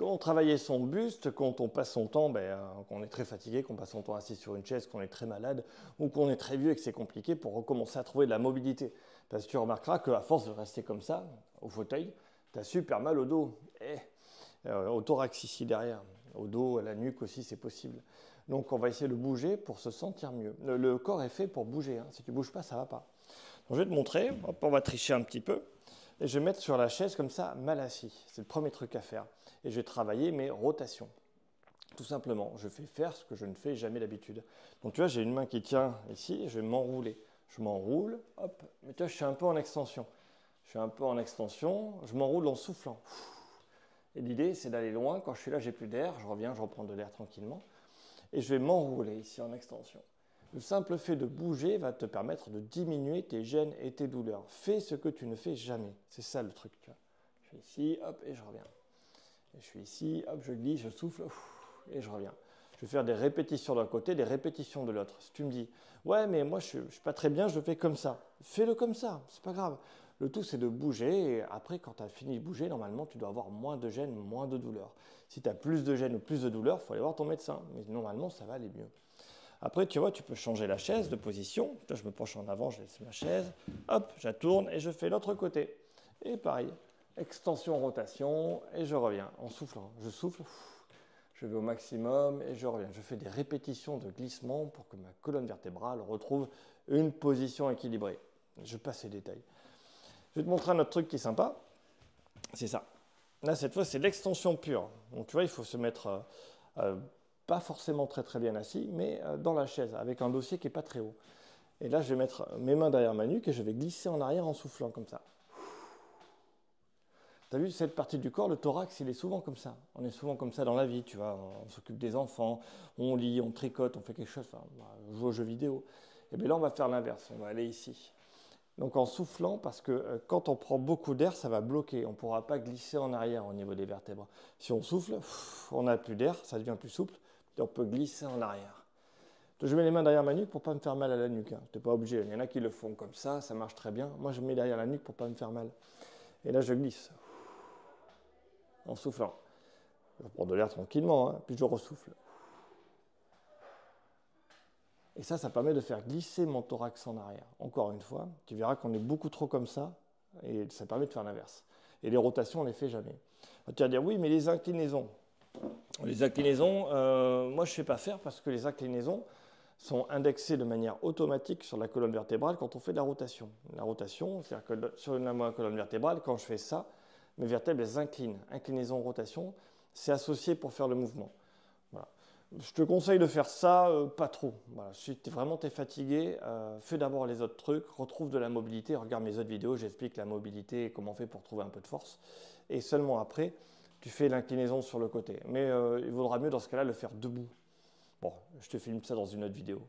Comment travailler son buste quand on passe son temps, quand on est très fatigué, qu'on passe son temps assis sur une chaise, qu'on est très malade ou qu'on est très vieux et que c'est compliqué pour recommencer à trouver de la mobilité. Parce que tu remarqueras qu'à force de rester comme ça, au fauteuil, tu as super mal au dos, au thorax ici derrière, au dos, à la nuque aussi c'est possible. Donc on va essayer de bouger pour se sentir mieux. Le corps est fait pour bouger, hein. Si tu ne bouges pas, ça ne va pas. Donc, je vais te montrer, hop, on va tricher un petit peu. Et je vais mettre sur la chaise comme ça, mal assis. C'est le premier truc à faire. Et je vais travailler mes rotations. Tout simplement, je fais faire ce que je ne fais jamais d'habitude. Donc tu vois, j'ai une main qui tient ici, je vais m'enrouler. Je m'enroule, hop, mais tu vois, je suis un peu en extension. Je suis un peu en extension, je m'enroule en soufflant. Et l'idée, c'est d'aller loin. Quand je suis là, j'ai plus d'air, je reviens, je reprends de l'air tranquillement. Et je vais m'enrouler ici en extension. Le simple fait de bouger va te permettre de diminuer tes gênes et tes douleurs. Fais ce que tu ne fais jamais. C'est ça le truc. Tu vois. Je suis ici, hop, et je reviens. Et je suis ici, hop, je glisse, je souffle, et je reviens. Je vais faire des répétitions d'un côté, des répétitions de l'autre. Si tu me dis, ouais, mais moi je ne suis pas très bien, je le fais comme ça. Fais-le comme ça, c'est pas grave. Le tout, c'est de bouger. Et après, quand tu as fini de bouger, normalement, tu dois avoir moins de gêne, moins de douleur. Si tu as plus de gêne ou plus de douleur, il faut aller voir ton médecin. Mais normalement, ça va aller mieux. Après, tu vois, tu peux changer la chaise de position. Là, je me penche en avant, je laisse ma chaise. Hop, je la tourne et je fais l'autre côté. Et pareil, extension, rotation, et je reviens en soufflant. Je souffle, je vais au maximum et je reviens. Je fais des répétitions de glissement pour que ma colonne vertébrale retrouve une position équilibrée. Je passe les détails. Je vais te montrer un autre truc qui est sympa. C'est ça. Là, cette fois, c'est l'extension pure. Donc, tu vois, il faut se mettre pas forcément très très bien assis, mais dans la chaise, avec un dossier qui n'est pas très haut. Et là, je vais mettre mes mains derrière ma nuque et je vais glisser en arrière en soufflant comme ça. Tu as vu cette partie du corps, le thorax, il est souvent comme ça. On est souvent comme ça dans la vie, tu vois. On s'occupe des enfants, on lit, on tricote, on fait quelque chose, enfin, on joue aux jeux vidéo. Et bien là, on va faire l'inverse, on va aller ici. Donc en soufflant, parce que quand on prend beaucoup d'air, ça va bloquer. On ne pourra pas glisser en arrière au niveau des vertèbres. Si on souffle, on n'a plus d'air, ça devient plus souple, et on peut glisser en arrière. Je mets les mains derrière ma nuque pour ne pas me faire mal à la nuque. Hein. Tu n'es pas obligé. Il y en a qui le font comme ça marche très bien. Moi, je mets derrière la nuque pour ne pas me faire mal. Et là, je glisse en soufflant. Je prends de l'air tranquillement, hein, puis je ressouffle. Et ça permet de faire glisser mon thorax en arrière. Encore une fois, tu verras qu'on est beaucoup trop comme ça, et ça permet de faire l'inverse. Et les rotations, on ne les fait jamais. Tu vas dire, oui, mais les inclinaisons. Les inclinaisons, moi, je ne sais pas faire parce que les inclinaisons sont indexées de manière automatique sur la colonne vertébrale quand on fait de la rotation. La rotation, c'est-à-dire que sur la colonne vertébrale, quand je fais ça, mes vertèbres elles inclinent. Inclinaison, rotation, c'est associé pour faire le mouvement. Voilà. Je te conseille de faire ça, pas trop. Voilà. Si vraiment tu es fatigué, fais d'abord les autres trucs, retrouve de la mobilité, regarde mes autres vidéos, j'explique la mobilité et comment on fait pour trouver un peu de force. Et seulement après, tu fais l'inclinaison sur le côté. Mais il vaudra mieux dans ce cas-là le faire debout. Bon, je te filme ça dans une autre vidéo.